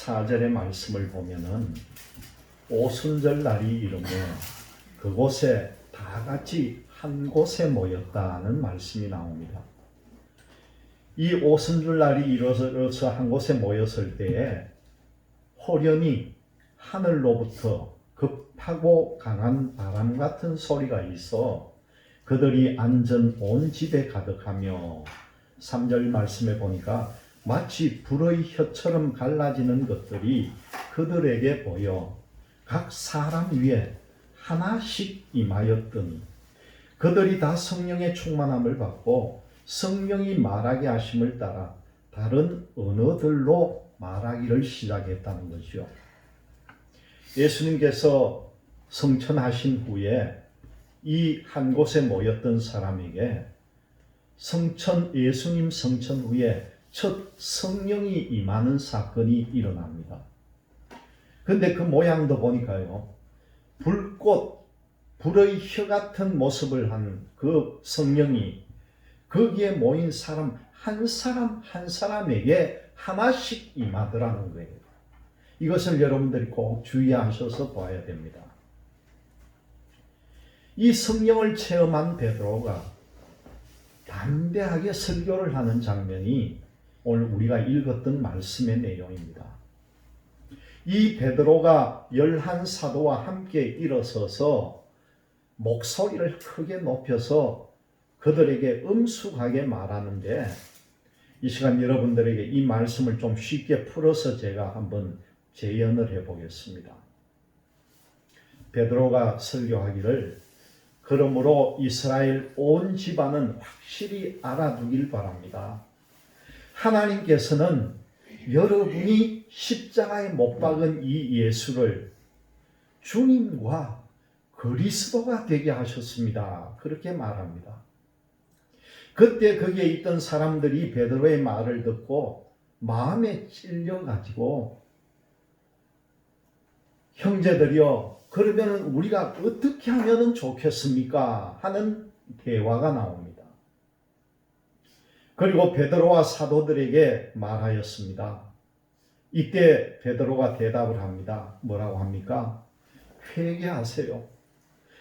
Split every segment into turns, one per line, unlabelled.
4절의 말씀을 보면은 오순절 날이 이르며 그곳에 다 같이 한 곳에 모였다는 말씀이 나옵니다. 이 오순절 날이 이루어져서 한 곳에 모였을 때에 호련히 하늘로부터 급하고 강한 바람 같은 소리가 있어 그들이 앉은 온 집에 가득하며 3절 말씀에 보니까 마치 불의 혀처럼 갈라지는 것들이 그들에게 보여 각 사람 위에 하나씩 임하였더니 그들이 다 성령의 충만함을 받고 성령이 말하게 하심을 따라 다른 언어들로 말하기를 시작했다는 것이요. 예수님께서 성천하신 후에 이 한 곳에 모였던 사람에게 예수님 성천 후에 첫 성령이 임하는 사건이 일어납니다. 근데 그 모양도 보니까요, 불의 혀 같은 모습을 한 그 성령이 거기에 모인 사람 한 사람에게 하나씩 임하더라는 거예요. 이것을 여러분들이 꼭 주의하셔서 봐야 됩니다. 이 성령을 체험한 베드로가 담대하게 설교를 하는 장면이 오늘 우리가 읽었던 말씀의 내용입니다. 이 베드로가 11사도와 함께 일어서서 목소리를 크게 높여서 그들에게 엄숙하게 말하는데, 이 시간 여러분들에게 이 말씀을 좀 쉽게 풀어서 제가 한번 재연을 해보겠습니다. 베드로가 설교하기를, 그러므로 이스라엘 온 집안은 확실히 알아두길 바랍니다. 하나님께서는 여러분이 십자가에 못 박은 이 예수를 주님과 그리스도가 되게 하셨습니다. 그렇게 말합니다. 그때 거기에 있던 사람들이 베드로의 말을 듣고 마음에 찔려가지고, 형제들이여, 그러면 우리가 어떻게 하면 좋겠습니까? 하는 대화가 나옵니다. 그리고 베드로와 사도들에게 말하였습니다. 이때 베드로가 대답을 합니다. 뭐라고 합니까? 회개하세요.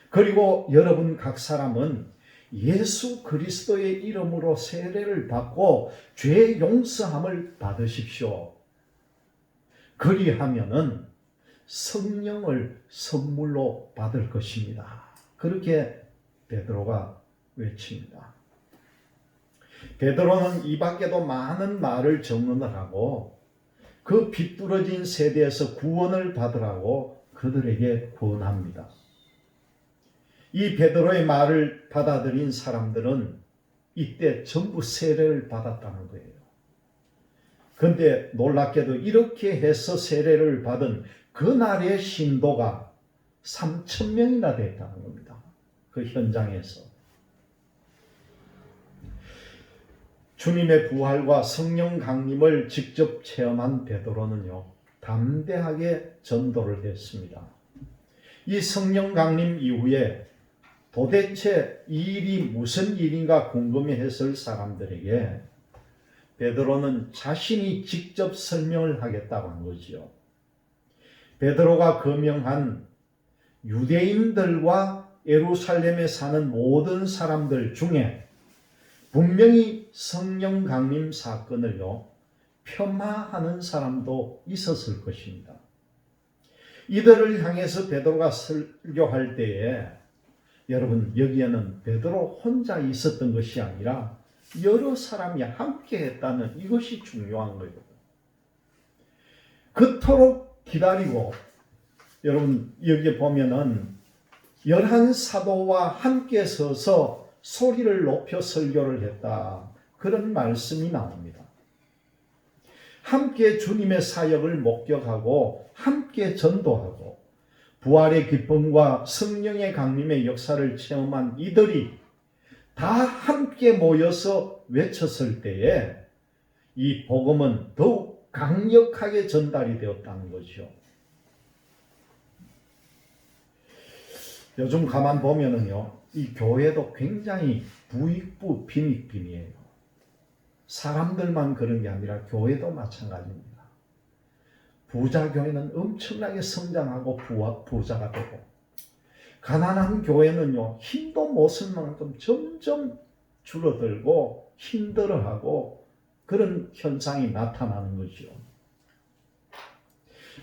그리고 여러분 각 사람은 예수 그리스도의 이름으로 세례를 받고 죄 용서함을 받으십시오. 그리하면은 성령을 선물로 받을 것입니다. 그렇게 베드로가 외칩니다. 베드로는 이 밖에도 많은 말을 정언을 하고 그 비뚤어진 세대에서 구원을 받으라고 그들에게 권합니다. 이 베드로의 말을 받아들인 사람들은 이때 전부 세례를 받았다는 거예요. 그런데 놀랍게도 이렇게 해서 세례를 받은 그날의 신도가 3,000명이나 됐다는 겁니다. 그 현장에서. 주님의 부활과 성령 강림을 직접 체험한 베드로는요, 담대하게 전도를 했습니다. 이 성령 강림 이후에 도대체 이 일이 무슨 일인가 궁금해했을 사람들에게 베드로는 자신이 직접 설명을 하겠다고 한 거지요. 베드로가 거명한 유대인들과 예루살렘에 사는 모든 사람들 중에 분명히 성령 강림 사건을요, 폄하하는 사람도 있었을 것입니다. 이들을 향해서 베드로가 설교할 때에, 여러분, 여기에는 베드로 혼자 있었던 것이 아니라 여러 사람이 함께 했다는 이것이 중요한 거예요. 그토록 기다리고, 여러분 여기에 보면은 11사도와 함께 서서 소리를 높여 설교를 했다, 그런 말씀이 나옵니다. 함께 주님의 사역을 목격하고 함께 전도하고 부활의 기쁨과 성령의 강림의 역사를 체험한 이들이 다 함께 모여서 외쳤을 때에 이 복음은 더욱 강력하게 전달이 되었다는 것이죠. 요즘 가만 보면은요, 이 교회도 굉장히 부익부 빈익빈이에요. 사람들만 그런 게 아니라 교회도 마찬가지입니다. 부자 교회는 엄청나게 성장하고 부자가 되고, 가난한 교회는요, 힘도 못 쓸 만큼 점점 줄어들고 힘들어하고 그런 현상이 나타나는 거죠.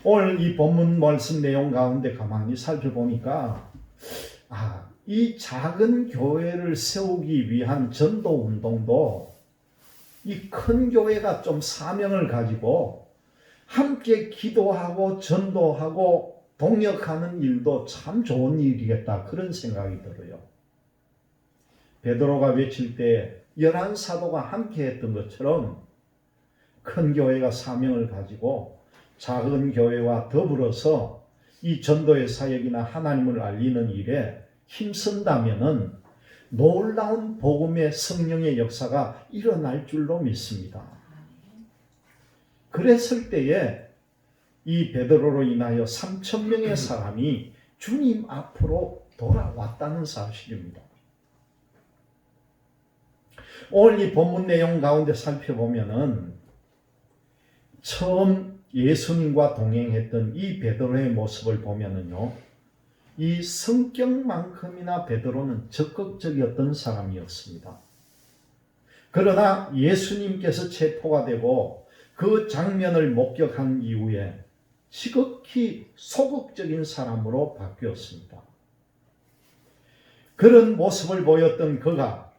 오늘 이 본문 말씀 내용 가운데 가만히 살펴보니까 이 작은 교회를 세우기 위한 전도 운동도 이 큰 교회가 좀 사명을 가지고 함께 기도하고 전도하고 동역하는 일도 참 좋은 일이겠다, 그런 생각이 들어요. 베드로가 외칠 때 11사도가 함께 했던 것처럼 큰 교회가 사명을 가지고 작은 교회와 더불어서 이 전도의 사역이나 하나님을 알리는 일에 힘쓴다면은 놀라운 복음의 성령의 역사가 일어날 줄로 믿습니다. 그랬을 때에 이 베드로로 인하여 3,000명의 사람이 주님 앞으로 돌아왔다는 사실입니다. 오늘 이 본문 내용 가운데 살펴보면은 처음 예수님과 동행했던 이 베드로의 모습을 보면은요, 이 성격만큼이나 베드로는 적극적이었던 사람이었습니다. 그러나 예수님께서 체포가 되고 그 장면을 목격한 이후에 지극히 소극적인 사람으로 바뀌었습니다. 그런 모습을 보였던 그가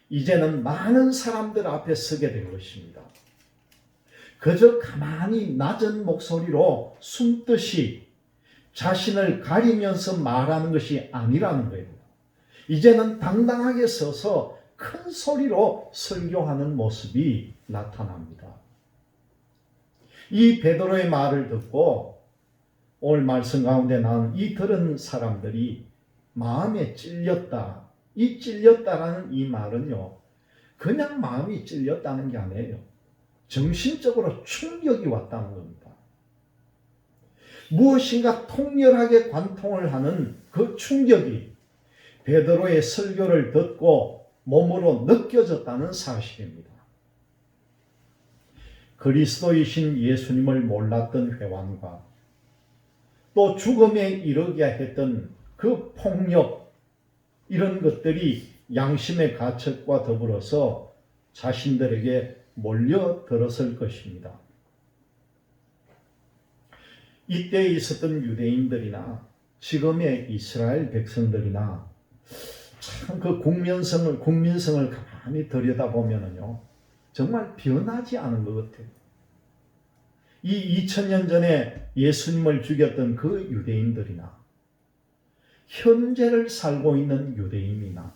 이제는 많은 사람들 앞에 서게 된 것입니다. 그저 가만히 낮은 목소리로 숨듯이 자신을 가리면서 말하는 것이 아니라는 거예요. 이제는 당당하게 서서 큰 소리로 설교하는 모습이 나타납니다. 이 베드로의 말을 듣고 오늘 말씀 가운데 나온 이 들은 사람들이 마음에 찔렸다. 이 찔렸다라는 이 말은요, 그냥 마음이 찔렸다는 게 아니에요. 정신적으로 충격이 왔다는 겁니다. 무엇인가 통렬하게 관통을 하는 그 충격이 베드로의 설교를 듣고 몸으로 느껴졌다는 사실입니다. 그리스도이신 예수님을 몰랐던 회관과 또 죽음에 이르게 했던 그 폭력, 이런 것들이 양심의 가책과 더불어서 자신들에게 몰려들었을 것입니다. 이때 있었던 유대인들이나 지금의 이스라엘 백성들이나 참 그 국민성을 가만히 들여다보면요, 정말 변하지 않은 것 같아요. 이 2000년 전에 예수님을 죽였던 그 유대인들이나 현재를 살고 있는 유대인이나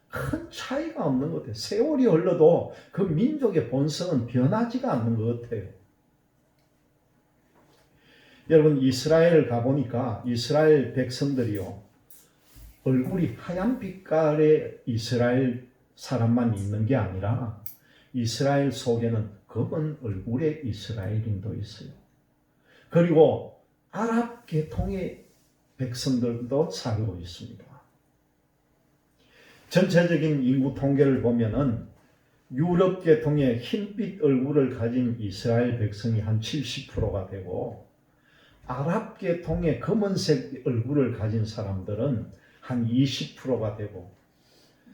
큰 차이가 없는 것 같아요. 세월이 흘러도 그 민족의 본성은 변하지가 않는 것 같아요. 여러분, 이스라엘 가보니까 이스라엘 백성들이요, 얼굴이 하얀 빛깔의 이스라엘 사람만 있는 게 아니라 이스라엘 속에는 검은 얼굴의 이스라엘인도 있어요. 그리고 아랍 계통의 백성들도 살고 있습니다. 전체적인 인구 통계를 보면은 유럽 계통의 흰빛 얼굴을 가진 이스라엘 백성이 한 70%가 되고, 아랍 계통의 검은색 얼굴을 가진 사람들은 한 20%가 되고,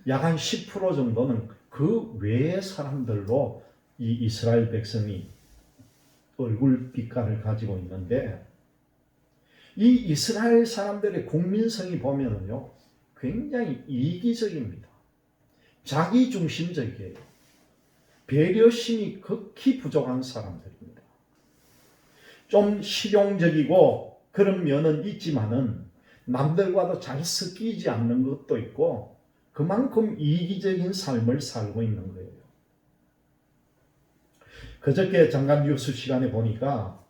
약 한 10% 정도는 그 외의 사람들로 이 이스라엘 백성이 얼굴 빛깔을 가지고 있는데, 이 이스라엘 사람들의 국민성이 보면은요, 굉장히 이기적입니다. 자기중심적이에요. 배려심이 극히 부족한 사람들입니다. 좀 실용적이고 그런 면은 있지만은 남들과도 잘 섞이지 않는 것도 있고, 그만큼 이기적인 삶을 살고 있는 거예요. 그저께 잠깐 뉴스 시간에 보니까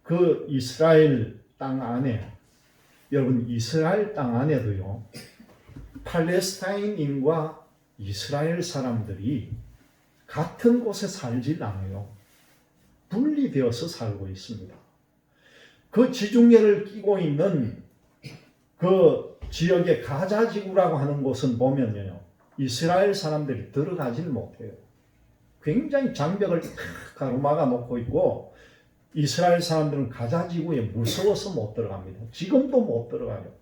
그 이스라엘 땅 안에, 여러분 이스라엘 땅 안에도요, 팔레스타인인과 이스라엘 사람들이 같은 곳에 살질 않아요. 분리되어서 살고 있습니다. 그 지중해를 끼고 있는 그 지역의 가자 지구라고 하는 곳은 보면요, 이스라엘 사람들이 들어가질 못해요. 굉장히 장벽을 가로막아 놓고 있고, 이스라엘 사람들은 가자지구에 무서워서 못 들어갑니다. 지금도 못 들어가요.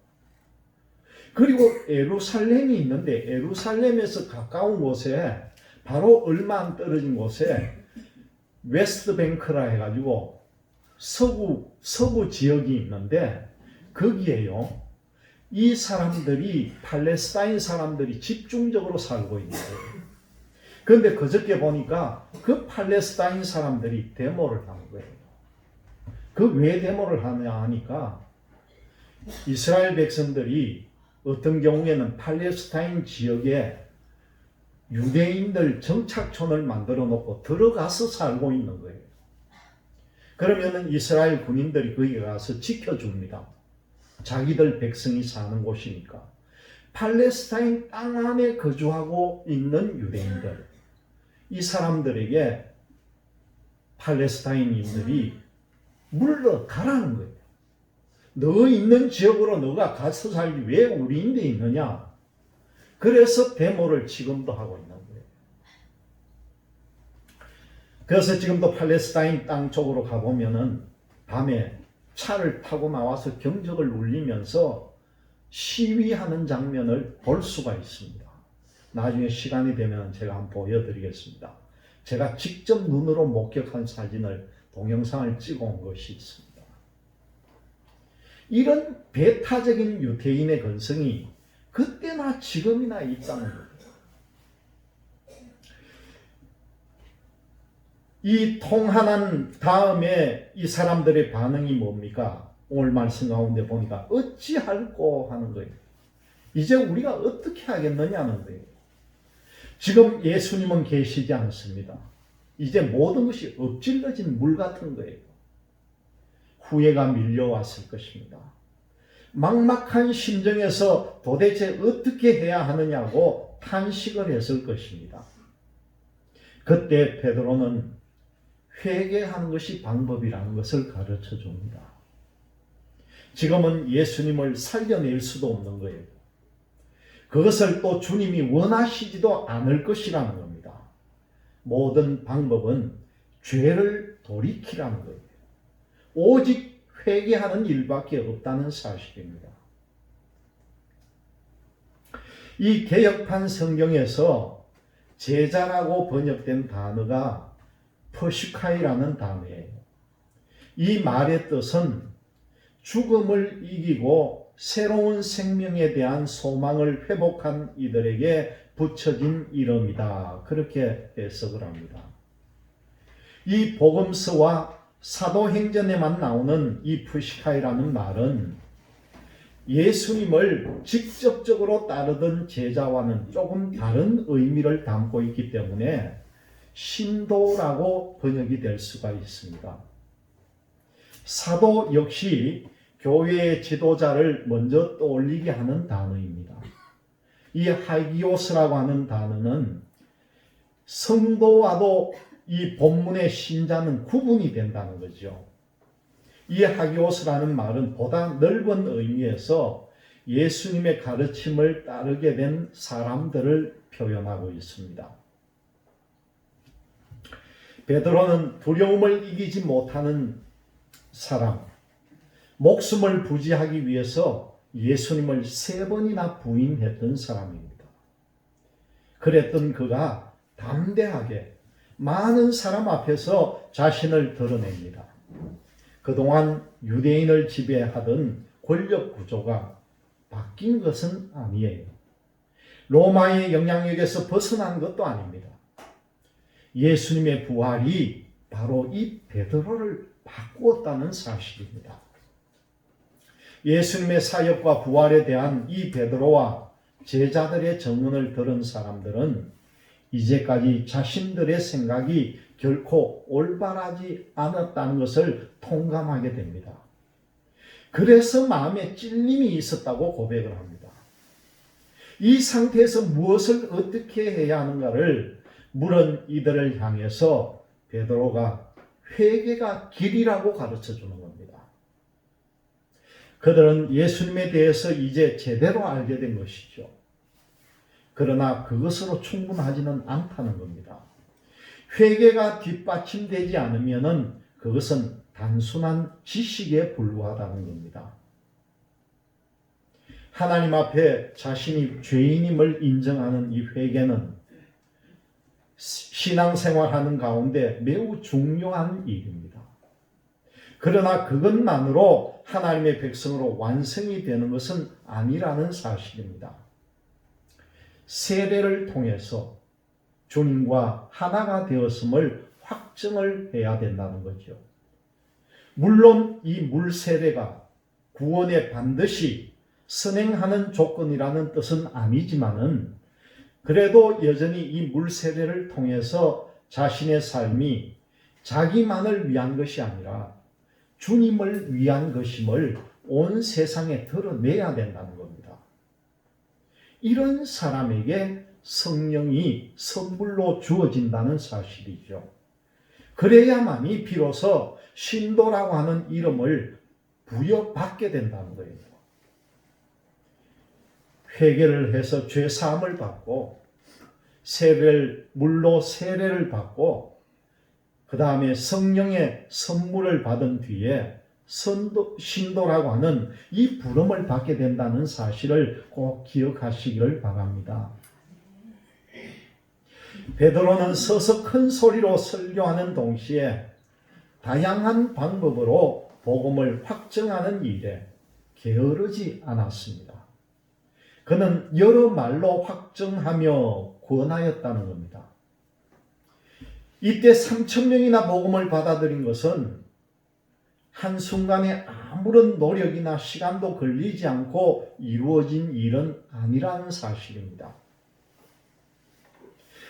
그리고 예루살렘이 있는데 예루살렘에서 가까운 곳에 바로 얼마 안 떨어진 곳에 웨스트뱅크라 해가지고 서부 지역이 있는데 거기에요. 이 사람들이 팔레스타인 사람들이 집중적으로 살고 있는 거예요. 그런데 그저께 보니까 그 팔레스타인 사람들이 데모를 하는 거예요. 그 왜 데모를 하냐 하니까 이스라엘 백성들이 어떤 경우에는 팔레스타인 지역에 유대인들 정착촌을 만들어 놓고 들어가서 살고 있는 거예요. 그러면은 이스라엘 군인들이 거기 가서 지켜줍니다. 자기들 백성이 사는 곳이니까. 팔레스타인 땅 안에 거주하고 있는 유대인들, 이 사람들에게 팔레스타인인들이 물러가라는 거예요. 너 있는 지역으로 너가 가서 살기 왜 우리인데 있느냐? 그래서 데모를 지금도 하고 있는 거예요. 그래서 지금도 팔레스타인 땅 쪽으로 가보면은 밤에 차를 타고 나와서 경적을 울리면서 시위하는 장면을 볼 수가 있습니다. 나중에 시간이 되면 제가 한번 보여드리겠습니다. 제가 직접 눈으로 목격한 사진을 동영상을 찍어 온 것이 있습니다. 이런 배타적인 유대인의 근성이 그때나 지금이나 있다는 겁니다. 이 통한한 다음에 이 사람들의 반응이 뭡니까? 오늘 말씀 가운데 보니까 어찌할꼬 하는 거예요. 이제 우리가 어떻게 하겠느냐는 거예요. 지금 예수님은 계시지 않습니다. 이제 모든 것이 엎질러진 물 같은 거예요. 후회가 밀려왔을 것입니다. 막막한 심정에서 도대체 어떻게 해야 하느냐고 탄식을 했을 것입니다. 그때 베드로는 회개하는 것이 방법이라는 것을 가르쳐 줍니다. 지금은 예수님을 살려낼 수도 없는 거예요. 그것을 또 주님이 원하시지도 않을 것이라는 겁니다. 모든 방법은 죄를 돌이키라는 거예요. 오직 회개하는 일밖에 없다는 사실입니다. 이 개역판 성경에서 제자라고 번역된 단어가 퍼시카이라는 단어예요. 이 말의 뜻은 죽음을 이기고 새로운 생명에 대한 소망을 회복한 이들에게 붙여진 이름이다. 그렇게 해석을 합니다. 이 복음서와 사도행전에만 나오는 이 푸시카이라는 말은 예수님을 직접적으로 따르던 제자와는 조금 다른 의미를 담고 있기 때문에 신도라고 번역이 될 수가 있습니다. 사도 역시 교회의 지도자를 먼저 떠올리게 하는 단어입니다. 이 하기오스라고 하는 단어는 성도와도 이 본문의 신자는 구분이 된다는 거죠. 이 하기오스라는 말은 보다 넓은 의미에서 예수님의 가르침을 따르게 된 사람들을 표현하고 있습니다. 베드로는 두려움을 이기지 못하는 사람, 목숨을 부지하기 위해서 예수님을 3번이나 부인했던 사람입니다. 그랬던 그가 담대하게 많은 사람 앞에서 자신을 드러냅니다. 그동안 유대인을 지배하던 권력 구조가 바뀐 것은 아니에요. 로마의 영향력에서 벗어난 것도 아닙니다. 예수님의 부활이 바로 이 베드로를 바꾸었다는 사실입니다. 예수님의 사역과 부활에 대한 이 베드로와 제자들의 증언을 들은 사람들은 이제까지 자신들의 생각이 결코 올바르지 않았다는 것을 통감하게 됩니다. 그래서 마음에 찔림이 있었다고 고백을 합니다. 이 상태에서 무엇을 어떻게 해야 하는가를 물은 이들을 향해서 베드로가 회개가 길이라고 가르쳐 주는 겁니다. 그들은 예수님에 대해서 이제 제대로 알게 된 것이죠. 그러나 그것으로 충분하지는 않다는 겁니다. 회개가 뒷받침되지 않으면 그것은 단순한 지식에 불과하다는 겁니다. 하나님 앞에 자신이 죄인임을 인정하는 이 회개는 신앙생활하는 가운데 매우 중요한 일입니다. 그러나 그것만으로 하나님의 백성으로 완성이 되는 것은 아니라는 사실입니다. 세례를 통해서 주님과 하나가 되었음을 확증을 해야 된다는 거죠. 물론 이 물세례가 구원에 반드시 선행하는 조건이라는 뜻은 아니지만은 그래도 여전히 이 물세례를 통해서 자신의 삶이 자기만을 위한 것이 아니라 주님을 위한 것임을 온 세상에 드러내야 된다는 겁니다. 이런 사람에게 성령이 선물로 주어진다는 사실이죠. 그래야만이 비로소 신도라고 하는 이름을 부여받게 된다는 거예요. 회개를 해서 죄 사함을 받고 물로 세례를 받고 그 다음에 성령의 선물을 받은 뒤에 신도라고 하는 이 부름을 받게 된다는 사실을 꼭 기억하시기를 바랍니다. 베드로는 서서 큰 소리로 설교하는 동시에 다양한 방법으로 복음을 확증하는 일에 게으르지 않았습니다. 그는 여러 말로 확증하며 권하였다는 겁니다. 이때 3,000명이나 복음을 받아들인 것은 한순간에 아무런 노력이나 시간도 걸리지 않고 이루어진 일은 아니라는 사실입니다.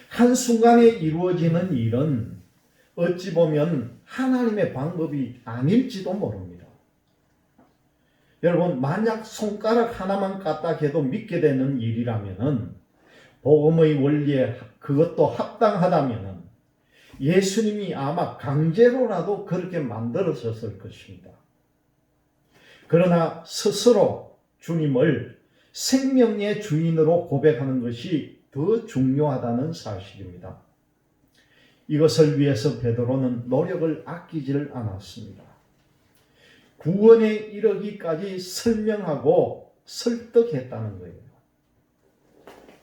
한순간에 이루어지는 일은 어찌 보면 하나님의 방법이 아닐지도 모릅니다. 여러분, 만약 손가락 하나만 까딱 해도 믿게 되는 일이라면은 복음의 원리에 그것도 합당하다면은 예수님이 아마 강제로라도 그렇게 만들어졌을 것입니다. 그러나 스스로 주님을 생명의 주인으로 고백하는 것이 더 중요하다는 사실입니다. 이것을 위해서 베드로는 노력을 아끼지를 않았습니다. 구원에 이르기까지 설명하고 설득했다는 거예요.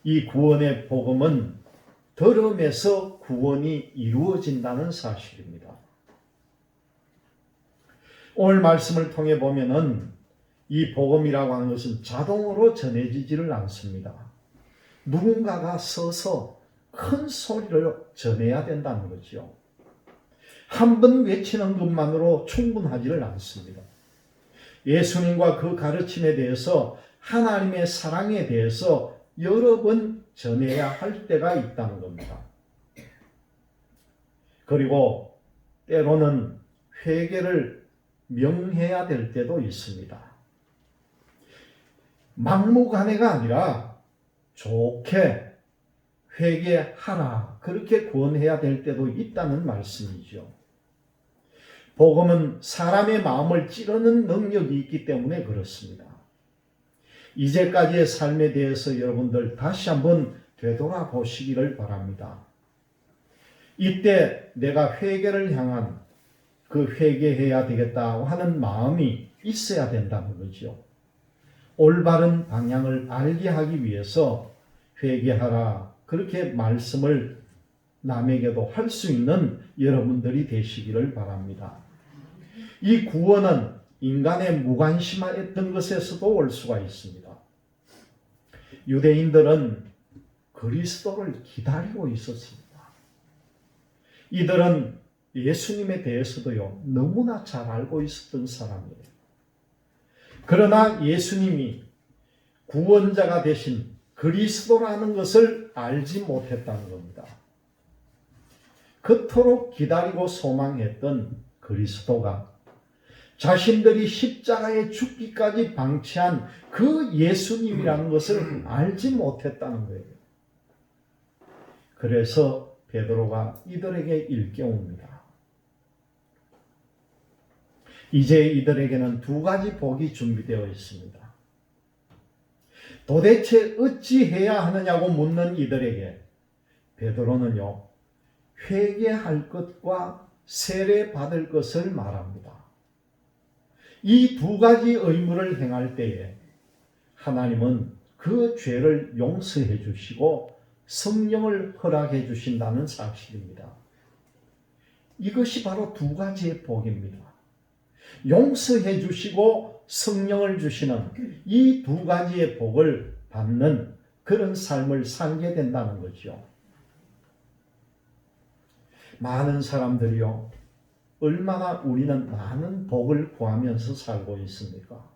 이 구원의 복음은 들음에서 구원이 이루어진다는 사실입니다. 오늘 말씀을 통해 보면은 이 복음이라고 하는 것은 자동으로 전해지지를 않습니다. 누군가가 서서 큰 소리를 전해야 된다는 거죠. 한 번 외치는 것만으로 충분하지를 않습니다. 예수님과 그 가르침에 대해서 하나님의 사랑에 대해서 여러 번 전해야 할 때가 있다는 겁니다. 그리고 때로는 회개를 명해야 될 때도 있습니다. 막무가내가 아니라 좋게 회개하라 그렇게 권해야 될 때도 있다는 말씀이죠. 복음은 사람의 마음을 찌르는 능력이 있기 때문에 그렇습니다. 이제까지의 삶에 대해서 여러분들 다시 한번 되돌아보시기를 바랍니다. 이때 내가 회개를 향한 그 회개해야 되겠다고 하는 마음이 있어야 된다는 거죠. 올바른 방향을 알게 하기 위해서 회개하라 그렇게 말씀을 남에게도 할 수 있는 여러분들이 되시기를 바랍니다. 이 구원은 인간의 무관심했던 것에서도 올 수가 있습니다. 유대인들은 그리스도를 기다리고 있었습니다. 이들은 예수님에 대해서도요 너무나 잘 알고 있었던 사람이에요. 그러나 예수님이 구원자가 되신 그리스도라는 것을 알지 못했다는 겁니다. 그토록 기다리고 소망했던 그리스도가 자신들이 십자가에 죽기까지 방치한 그 예수님이라는 것을 알지 못했다는 거예요. 그래서 베드로가 이들에게 일깨웁니다. 이제 이들에게는 두 가지 복이 준비되어 있습니다. 도대체 어찌해야 하느냐고 묻는 이들에게 베드로는요 회개할 것과 세례 받을 것을 말합니다. 이 두 가지 의무를 행할 때에 하나님은 그 죄를 용서해 주시고 성령을 허락해 주신다는 사실입니다. 이것이 바로 두 가지의 복입니다. 용서해 주시고 성령을 주시는 이 두 가지의 복을 받는 그런 삶을 살게 된다는 거죠. 많은 사람들이요, 얼마나 우리는 많은 복을 구하면서 살고 있습니까?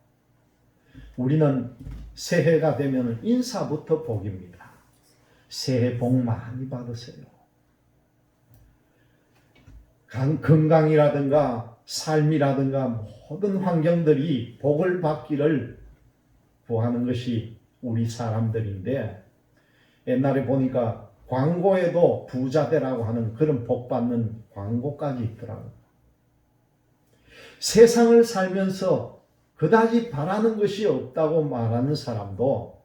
우리는 새해가 되면 인사부터 복입니다. 새해 복 많이 받으세요. 건강이라든가 삶이라든가 모든 환경들이 복을 받기를 구하는 것이 우리 사람들인데, 옛날에 보니까 광고에도 부자 되라고 하는 그런 복 받는 광고까지 있더라고요. 세상을 살면서 그다지 바라는 것이 없다고 말하는 사람도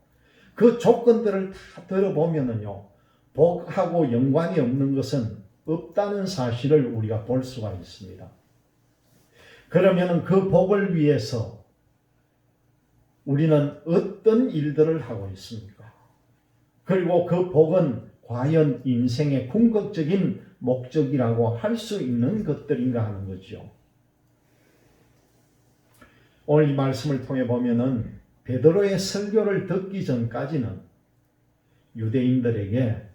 그 조건들을 다 들어보면은요, 복하고 연관이 없는 것은 없다는 사실을 우리가 볼 수가 있습니다. 그러면은 그 복을 위해서 우리는 어떤 일들을 하고 있습니까? 그리고 그 복은 과연 인생의 궁극적인 목적이라고 할 수 있는 것들인가 하는 거죠. 오늘 이 말씀을 통해 보면은 베드로의 설교를 듣기 전까지는 유대인들에게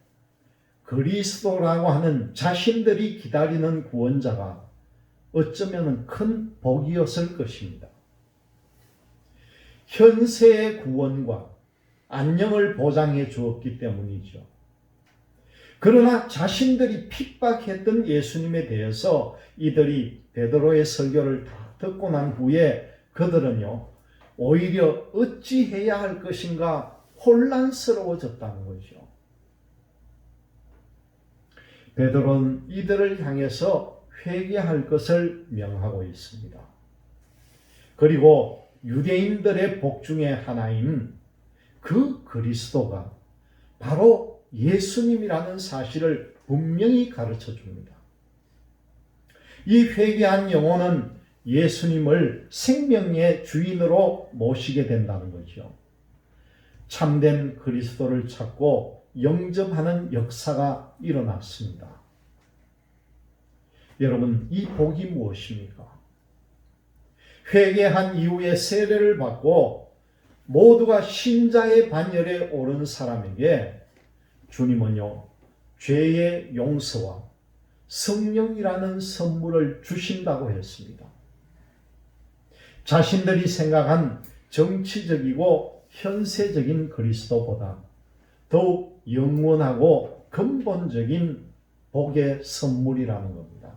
그리스도라고 하는 자신들이 기다리는 구원자가 어쩌면 큰 복이었을 것입니다. 현세의 구원과 안녕을 보장해 주었기 때문이죠. 그러나 자신들이 핍박했던 예수님에 대해서 이들이 베드로의 설교를 다 듣고 난 후에 그들은요, 오히려 어찌해야 할 것인가 혼란스러워졌다는 거죠. 베드로는 이들을 향해서 회개할 것을 명하고 있습니다. 그리고 유대인들의 복 중에 하나인 그 그리스도가 바로 예수님이라는 사실을 분명히 가르쳐 줍니다. 이 회개한 영혼은 예수님을 생명의 주인으로 모시게 된다는 거죠. 참된 그리스도를 찾고 영접하는 역사가 일어났습니다. 여러분, 이 복이 무엇입니까? 회개한 이후에 세례를 받고 모두가 신자의 반열에 오른 사람에게 주님은요, 죄의 용서와 성령이라는 선물을 주신다고 했습니다. 자신들이 생각한 정치적이고 현세적인 그리스도보다 더욱 영원하고 근본적인 복의 선물이라는 겁니다.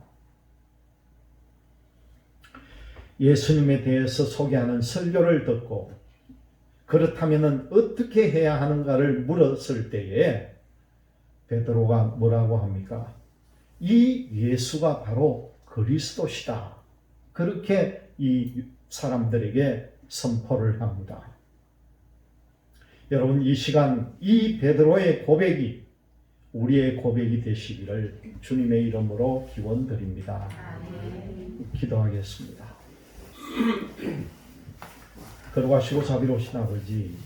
예수님에 대해서 소개하는 설교를 듣고 그렇다면 어떻게 해야 하는가를 물었을 때에 베드로가 뭐라고 합니까? 이 예수가 바로 그리스도시다. 그렇게 이 사람들에게 선포를 합니다. 여러분, 이 시간 이 베드로의 고백이 우리의 고백이 되시기를 주님의 이름으로 기원드립니다. 기도하겠습니다. 걸어가시고 자비로우신 아버지,